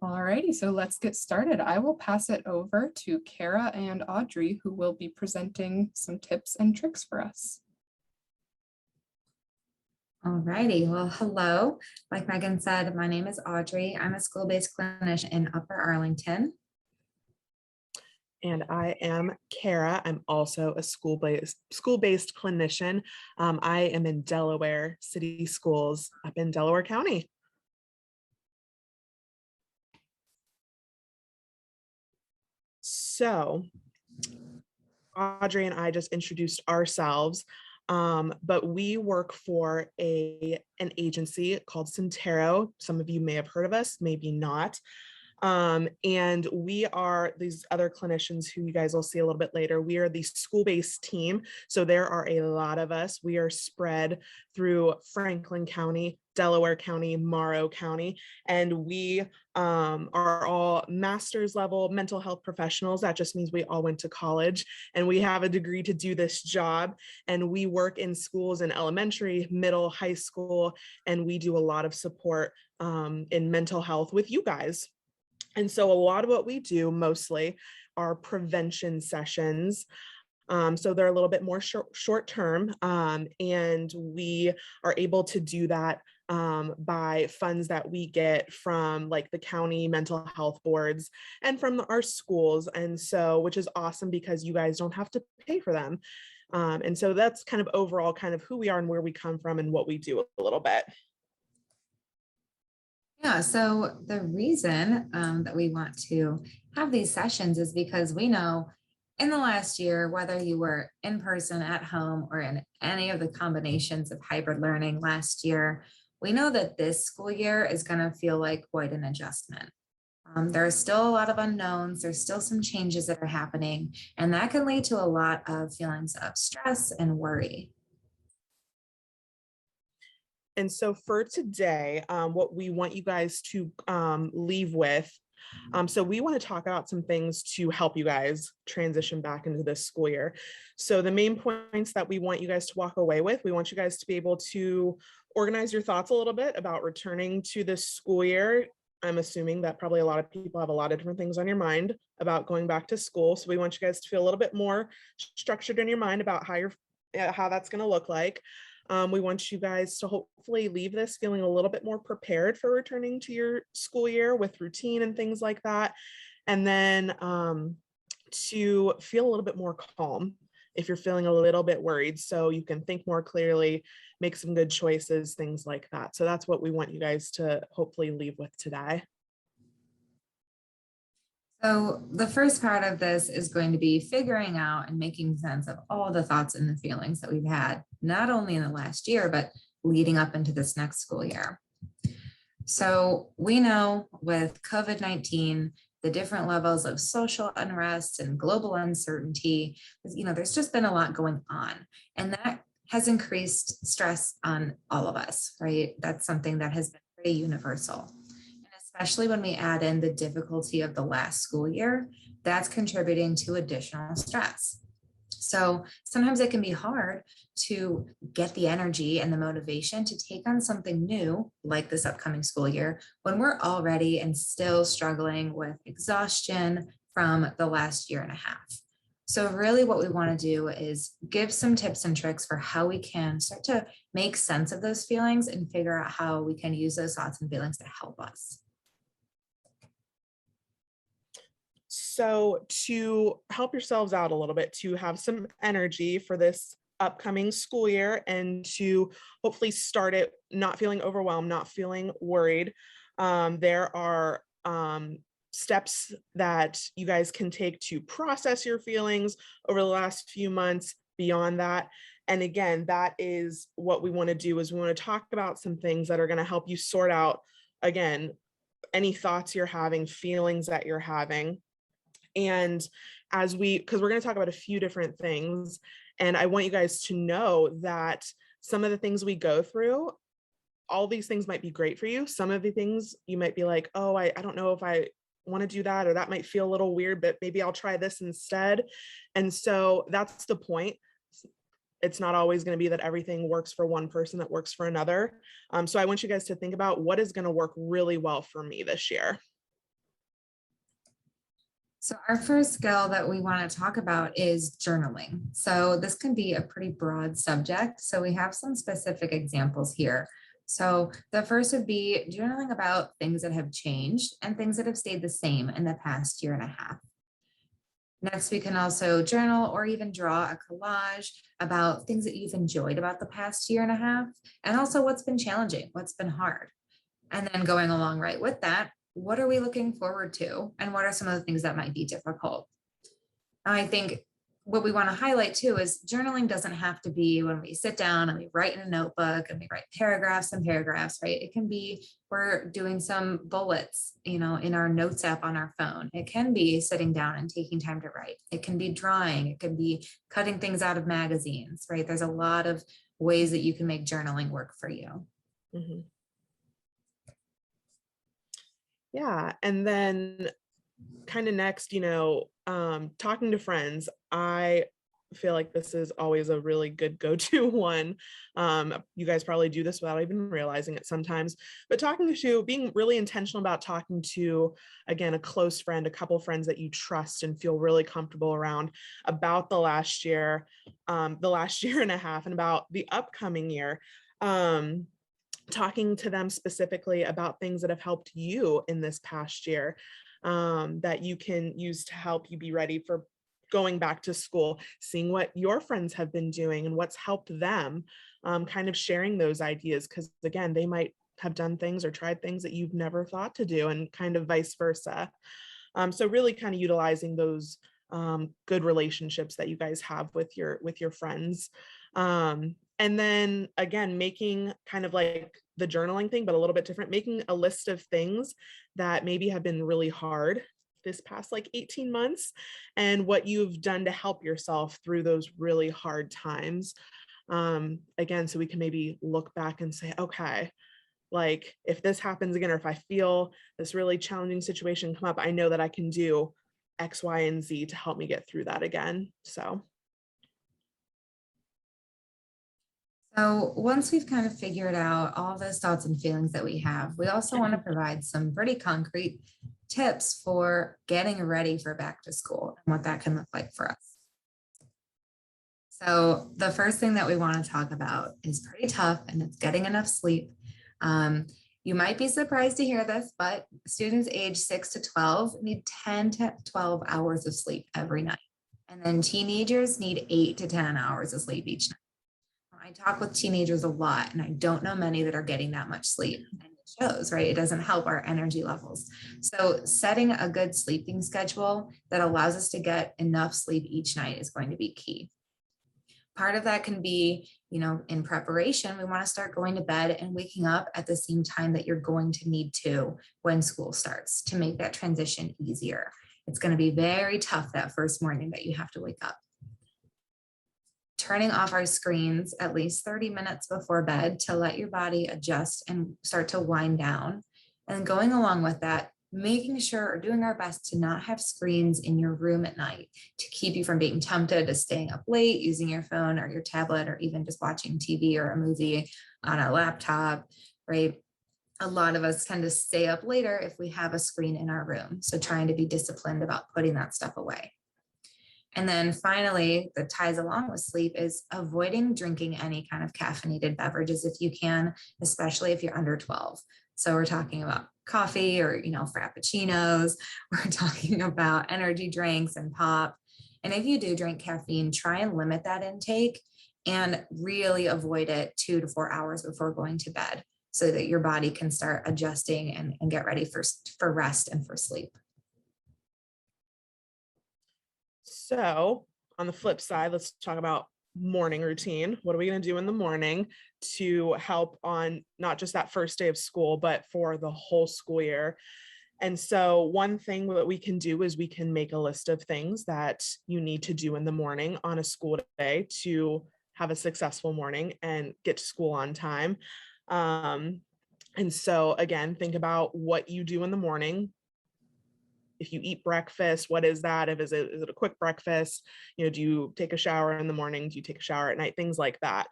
Alrighty, so let's get started. I will pass it over to Cara and Audrey, who will be presenting some tips and tricks for us. Alrighty, well, hello. Like Megan said, my name is Audrey. I'm a school-based clinician in Upper Arlington. And I am Cara. I'm also a school-based clinician. I am in Delaware City Schools up in Delaware County. So Audrey and I just introduced ourselves, but we work for an agency called Centero. Some of you may have heard of us, maybe not. And we are these other clinicians who you guys will see a little bit later. We are the school-based team. So there are a lot of us. We are spread through Franklin County, Delaware County, Morrow County, and we are all master's level mental health professionals. That just means we all went to college and we have a degree to do this job. And we work in schools in elementary, middle, high school, and we do a lot of support in mental health with you guys. And so a lot of what we do mostly are prevention sessions. So they're a little bit more short term, and we are able to do that by funds that we get from like the county mental health boards and from our schools. And so, which is awesome because you guys don't have to pay for them. And so that's kind of overall kind of who we are and where we come from and what we do a little bit. Yeah, so the reason that we want to have these sessions is because we know in the last year, whether you were in person at home or in any of the combinations of hybrid learning last year, we know that this school year is going to feel like quite an adjustment. There are still a lot of unknowns. There's still some changes that are happening, and that can lead to a lot of feelings of stress and worry. And so for today, what we want you guys to leave with, so we want to talk about some things to help you guys transition back into this school year. So the main points that we want you guys to walk away with, we want you guys to be able to organize your thoughts a little bit about returning to this school year. I'm assuming that probably a lot of people have a lot of different things on your mind about going back to school. So we want you guys to feel a little bit more structured in your mind about how that's going to look like. We want you guys to hopefully leave this feeling a little bit more prepared for returning to your school year with routine and things like that. And then to feel a little bit more calm if you're feeling a little bit worried, so you can think more clearly, make some good choices, things like that. So that's what we want you guys to hopefully leave with today. So the first part of this is going to be figuring out and making sense of all the thoughts and the feelings that we've had, not only in the last year, but leading up into this next school year. So we know with COVID-19, the different levels of social unrest and global uncertainty, there's just been a lot going on, and that has increased stress on all of us, right? That's something that has been pretty universal. Especially when we add in the difficulty of the last school year, that's contributing to additional stress. So sometimes it can be hard to get the energy and the motivation to take on something new, like this upcoming school year, when we're already and still struggling with exhaustion from the last year and a half. So really what we want to do is give some tips and tricks for how we can start to make sense of those feelings and figure out how we can use those thoughts and feelings to help us. So to help yourselves out a little bit, to have some energy for this upcoming school year and to hopefully start it not feeling overwhelmed, not feeling worried, there are steps that you guys can take to process your feelings over the last few months beyond that. And again, that is what we want to do, is we want to talk about some things that are going to help you sort out, again, any thoughts you're having, feelings that you're having. And because we're going to talk about a few different things, and I want you guys to know that some of the things we go through, all these things might be great for you. Some of the things you might be like, oh, I don't know if I want to do that, or that might feel a little weird, but maybe I'll try this instead. And so that's the point. It's not always going to be that everything works for one person that works for another. So I want you guys to think about what is going to work really well for me this year. So our first skill that we want to talk about is journaling. So this can be a pretty broad subject. So we have some specific examples here. So the first would be journaling about things that have changed and things that have stayed the same in the past year and a half. Next, we can also journal or even draw a collage about things that you've enjoyed about the past year and a half, and also what's been challenging, what's been hard. And then going along right with that, what are we looking forward to? And what are some of the things that might be difficult? Now, I think what we want to highlight too is journaling doesn't have to be when we sit down and we write in a notebook and we write paragraphs and paragraphs, right? It can be we're doing some bullets, in our notes app on our phone. It can be sitting down and taking time to write. It can be drawing. It can be cutting things out of magazines, right? There's a lot of ways that you can make journaling work for you. Mm-hmm. Yeah, and then kind of next, talking to friends. I feel like this is always a really good go-to one. You guys probably do this without even realizing it sometimes, but being really intentional about talking to, again, a close friend, a couple friends that you trust and feel really comfortable around about the last year and a half, and about the upcoming year. Talking to them specifically about things that have helped you in this past year, that you can use to help you be ready for going back to school, seeing what your friends have been doing and what's helped them, kind of sharing those ideas, because again, they might have done things or tried things that you've never thought to do, and kind of vice versa. So really kind of utilizing those good relationships that you guys have with your friends. And then again, making kind of like the journaling thing, but a little bit different, making a list of things that maybe have been really hard this past 18 months, and what you've done to help yourself through those really hard times. Again, so we can maybe look back and say, okay, if this happens again, or if I feel this really challenging situation come up, I know that I can do X, Y, and Z to help me get through that again. So once we've kind of figured out all those thoughts and feelings that we have, we also want to provide some pretty concrete tips for getting ready for back to school and what that can look like for us. So the first thing that we want to talk about is pretty tough, and it's getting enough sleep. You might be surprised to hear this, but students age 6 to 12 need 10 to 12 hours of sleep every night. And then teenagers need 8 to 10 hours of sleep each night. I talk with teenagers a lot, and I don't know many that are getting that much sleep. And it shows, right? It doesn't help our energy levels. So setting a good sleeping schedule that allows us to get enough sleep each night is going to be key. Part of that can be, in preparation, we want to start going to bed and waking up at the same time that you're going to need to when school starts, to make that transition easier. It's going to be very tough that first morning that you have to wake up. Turning off our screens at least 30 minutes before bed to let your body adjust and start to wind down. And going along with that, making sure or doing our best to not have screens in your room at night to keep you from being tempted to staying up late, using your phone or your tablet, or even just watching TV or a movie on a laptop, right? A lot of us tend to stay up later if we have a screen in our room. So trying to be disciplined about putting that stuff away. And then finally, that ties along with sleep is avoiding drinking any kind of caffeinated beverages if you can, especially if you're under 12. So we're talking about coffee or, frappuccinos. We're talking about energy drinks and pop. And if you do drink caffeine, try and limit that intake and really avoid it 2 to 4 hours before going to bed, so that your body can start adjusting and get ready for rest and for sleep. So on the flip side, let's talk about morning routine. What are we going to do in the morning to help on not just that first day of school, but for the whole school year? And so one thing that we can do is we can make a list of things that you need to do in the morning on a school day to have a successful morning and get to school on time. And so again, think about what you do in the morning. If you eat breakfast, what is that? Is it a quick breakfast? Do you take a shower in the morning? Do you take a shower at night? Things like that.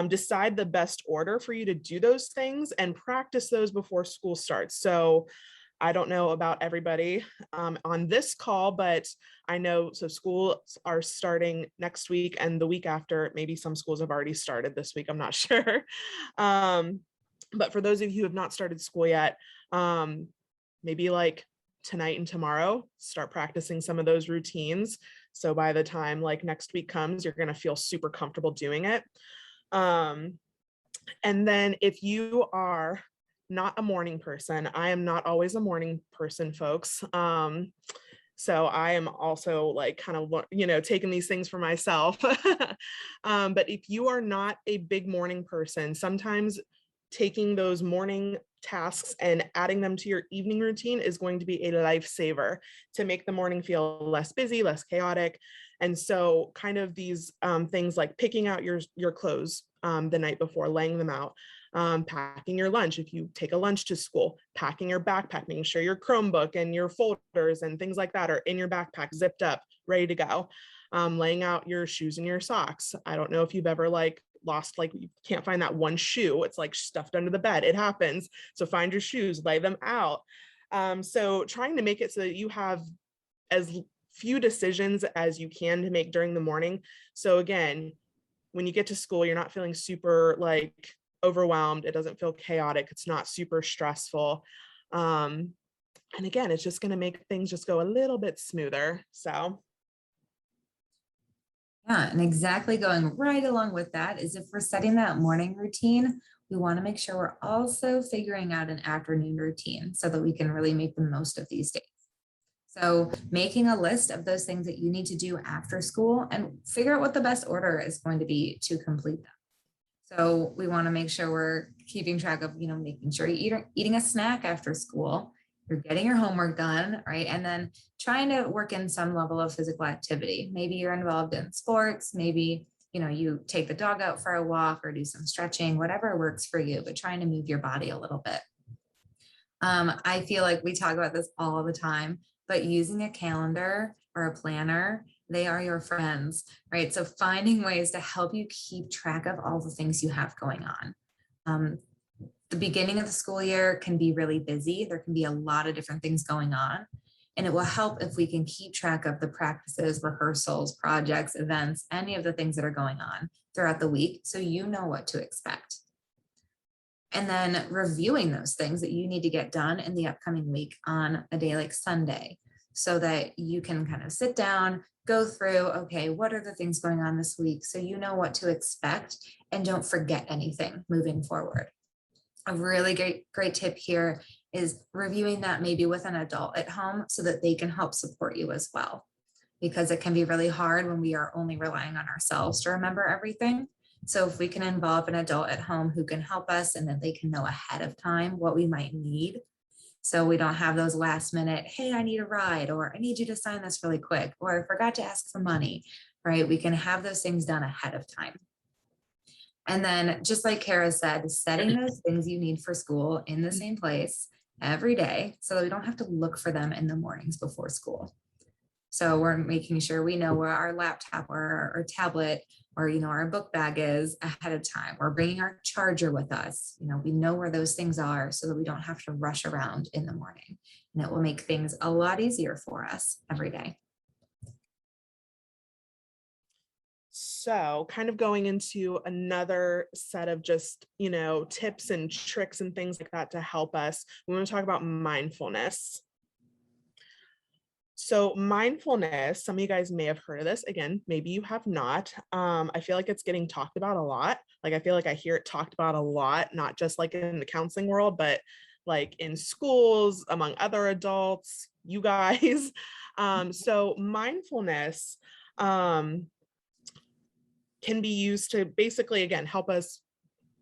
Decide the best order for you to do those things and practice those before school starts. So I don't know about everybody on this call, but I know, so schools are starting next week and the week after. Maybe some schools have already started this week, I'm not sure. But for those of you who have not started school yet, maybe like tonight and tomorrow, start practicing some of those routines. So by the time like next week comes, you're going to feel super comfortable doing it. And then if you are not a morning person, I am not always a morning person, folks. So I am also like kind of, you know, taking these things for myself. But if you are not a big morning person, sometimes taking those morning tasks and adding them to your evening routine is going to be a lifesaver to make the morning feel less busy, less chaotic. And so kind of these things like picking out your clothes the night before, laying them out, packing your lunch if you take a lunch to school, packing your backpack, making sure your Chromebook and your folders and things like that are in your backpack, zipped up, ready to go. Laying out your shoes and your socks. I don't know if you've ever like lost, like you can't find that one shoe, it's like stuffed under the bed, it happens. So find your shoes, lay them out. So trying to make it so that you have as few decisions as you can to make during the morning. So again, when you get to school, you're not feeling super like overwhelmed. It doesn't feel chaotic. It's not super stressful. And again, it's just going to make things just go a little bit smoother. So. Yeah, and exactly going right along with that is if we're setting that morning routine, we want to make sure we're also figuring out an afternoon routine so that we can really make the most of these days. So making a list of those things that you need to do after school and figure out what the best order is going to be to complete them. So we want to make sure we're keeping track of, you know, making sure you're eating a snack after school, you're getting your homework done, right? And then trying to work in some level of physical activity. Maybe you're involved in sports, maybe, you know, you take the dog out for a walk or do some stretching, whatever works for you, but trying to move your body a little bit. I feel like we talk about this all the time, but using a calendar or a planner, they are your friends, right? So finding ways to help you keep track of all the things you have going on. The beginning of the school year can be really busy. There can be a lot of different things going on. And it will help if we can keep track of the practices, rehearsals, projects, events, any of the things that are going on throughout the week, so you know what to expect. And then reviewing those things that you need to get done in the upcoming week on a day like Sunday, so that you can kind of sit down, go through, okay, what are the things going on this week? So you know what to expect and don't forget anything moving forward. A really great tip here is reviewing that maybe with an adult at home so that they can help support you as well, because it can be really hard when we are only relying on ourselves to remember everything. So if we can involve an adult at home who can help us, and then they can know ahead of time what we might need, so we don't have those last minute, hey, I need a ride, or I need you to sign this really quick, or I forgot to ask for money, right? We can have those things done ahead of time. And then just like Cara said, setting those things you need for school in the same place every day so that we don't have to look for them in the mornings before school. So we're making sure we know where our laptop or our tablet or, you know, our book bag is ahead of time. We're bringing our charger with us. You know, we know where those things are so that we don't have to rush around in the morning. And it will make things a lot easier for us every day. So kind of going into another set of just, you know, tips and tricks and things like that to help us, we want to talk about mindfulness. So mindfulness, some of you guys may have heard of this. Again, maybe you have not. I feel like it's getting talked about a lot. Like I feel like I hear it talked about a lot, not just like in the counseling world, but like in schools, among other adults, you guys. So mindfulness can be used to basically, again, help us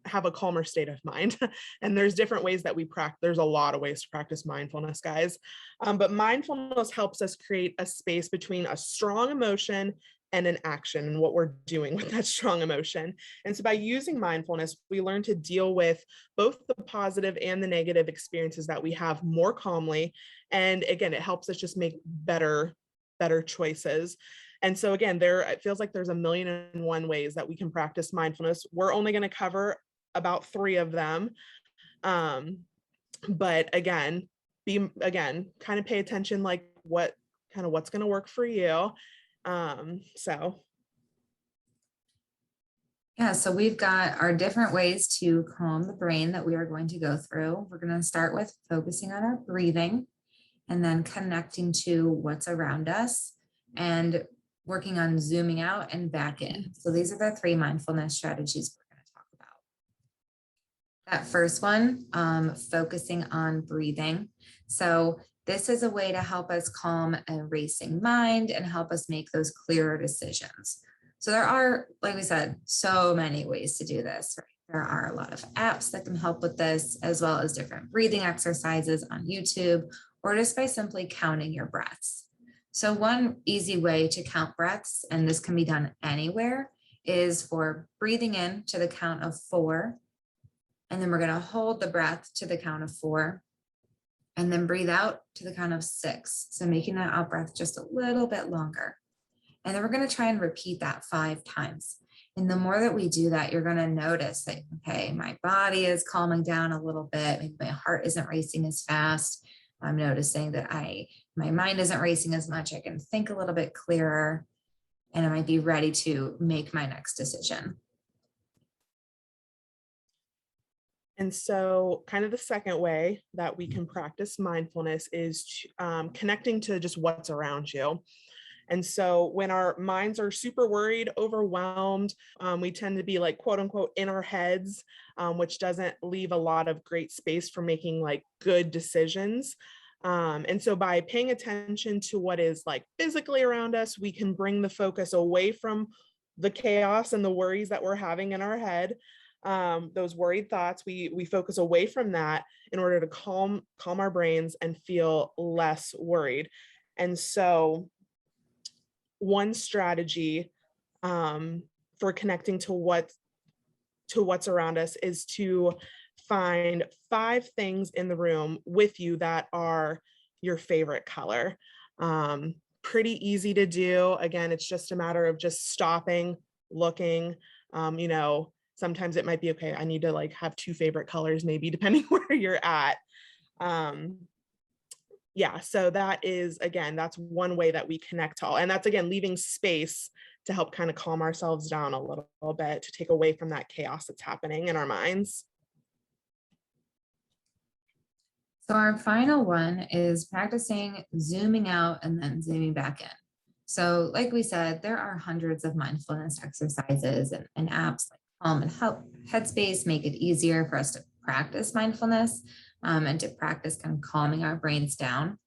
have a calmer state of mind. And there's different ways that we practice. There's a lot of ways to practice mindfulness, guys. But mindfulness helps us create a space between a strong emotion and an action and what we're doing with that strong emotion. And so by using mindfulness, we learn to deal with both the positive and the negative experiences that we have more calmly. And again, it helps us just make better choices. And so again, it feels like there's a million and one ways that we can practice mindfulness. We're only going to cover about 3 of them. But again, again, kind of pay attention, like what's going to work for you. So. Yeah, so we've got our different ways to calm the brain that we are going to go through. We're going to start with focusing on our breathing and then connecting to what's around us and working on zooming out and back in. So these are the 3 mindfulness strategies we're going to talk about. That first one, focusing on breathing. So this is a way to help us calm a racing mind and help us make those clearer decisions. So there are, like we said, so many ways to do this, right? There are a lot of apps that can help with this, as well as different breathing exercises on YouTube, or just by simply counting your breaths. So one easy way to count breaths, and this can be done anywhere, is for breathing in to the count of 4. And then we're going to hold the breath to the count of 4. And then breathe out to the count of 6. So making that out breath just a little bit longer. And then we're going to try and repeat that 5 times. And the more that we do that, you're going to notice that, okay, my body is calming down a little bit. Maybe my heart isn't racing as fast. I'm noticing that my mind isn't racing as much. I can think a little bit clearer, and I might be ready to make my next decision. And so kind of the second way that we can practice mindfulness is connecting to just what's around you. And so when our minds are super worried, overwhelmed, we tend to be like, quote unquote, in our heads, which doesn't leave a lot of great space for making like good decisions. And so by paying attention to what is like physically around us, we can bring the focus away from the chaos and the worries that we're having in our head. Those worried thoughts, we focus away from that in order to calm our brains and feel less worried. And so one strategy for connecting to what's around us is to find 5 things in the room with you that are your favorite color. Pretty easy to do. Again, it's just a matter of just stopping, looking. Sometimes it might be, okay, I need to like have 2 favorite colors, maybe, depending where you're at. Yeah, so that is, again, that's one way that we connect to all, and that's, again, leaving space to help kind of calm ourselves down a little bit, to take away from that chaos that's happening in our minds. So our final one is practicing zooming out and then zooming back in. So like we said, there are hundreds of mindfulness exercises and apps like Calm and Headspace make it easier for us to practice mindfulness and to practice kind of calming our brains down.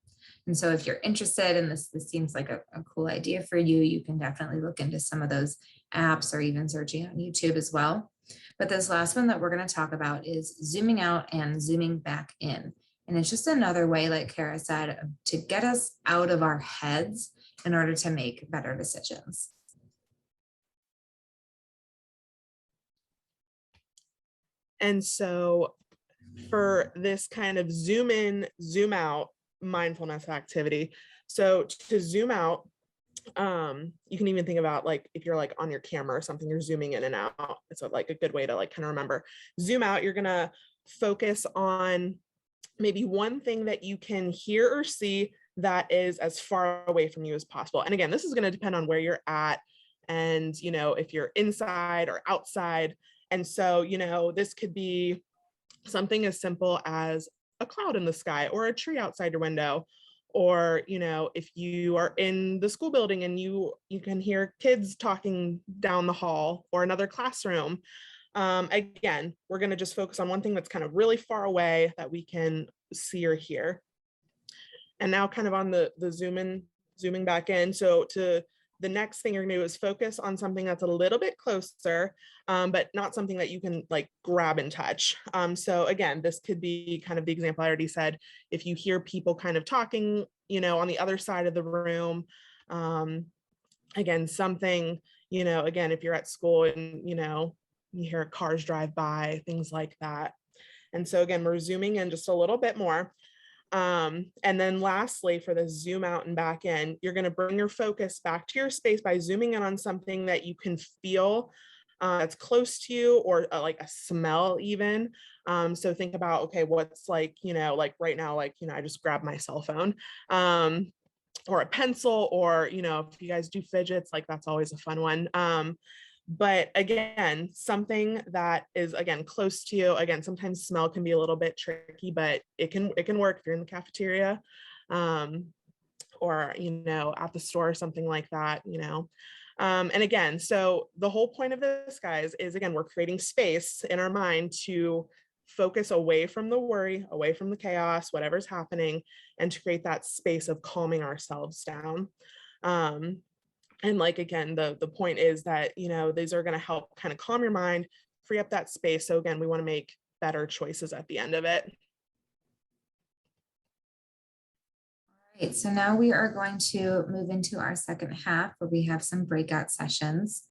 And so if you're interested in this seems like a cool idea for you, you can definitely look into some of those apps or even searching on YouTube as well. But this last one that we're going to talk about is zooming out and zooming back in. And it's just another way, like Cara said, to get us out of our heads in order to make better decisions. And so for this kind of zoom in, zoom out mindfulness activity, so to zoom out, you can even think about like if you're like on your camera or something, you're zooming in and out. It's like a good way to like kind of remember. Zoom out, you're gonna focus on maybe one thing that you can hear or see that is as far away from you as possible. And again, this is going to depend on where you're at and, if you're inside or outside. And so, this could be something as simple as a cloud in the sky or a tree outside your window. Or, if you are in the school building and you can hear kids talking down the hall or another classroom. Again, we're going to just focus on one thing that's kind of really far away that we can see or hear. And now kind of on the zooming back in. So the next thing you're going to do is focus on something that's a little bit closer, but not something that you can like grab and touch. So again, this could be kind of the example I already said. If you hear people kind of talking, on the other side of the room, again, something, again, if you're at school and, you hear cars drive by, things like that. And so again, we're zooming in just a little bit more. And then lastly, for the zoom out and back in, you're going to bring your focus back to your space by zooming in on something that you can feel that's close to you, or like a smell even. So think about, okay, what's like, like right now, like, I just grabbed my cell phone, or a pencil, or, if you guys do fidgets, like that's always a fun one. But again, something that is, again, close to you. Again, sometimes smell can be a little bit tricky, but it can work if you're in the cafeteria, or, at the store or something like that, and again, so the whole point of this, guys, is, again, we're creating space in our mind to focus away from the worry, away from the chaos, whatever's happening, and to create that space of calming ourselves down. And like, again, the point is that, these are going to help kind of calm your mind, free up that space. So again, we want to make better choices at the end of it. All right, so now we are going to move into our second half where we have some breakout sessions.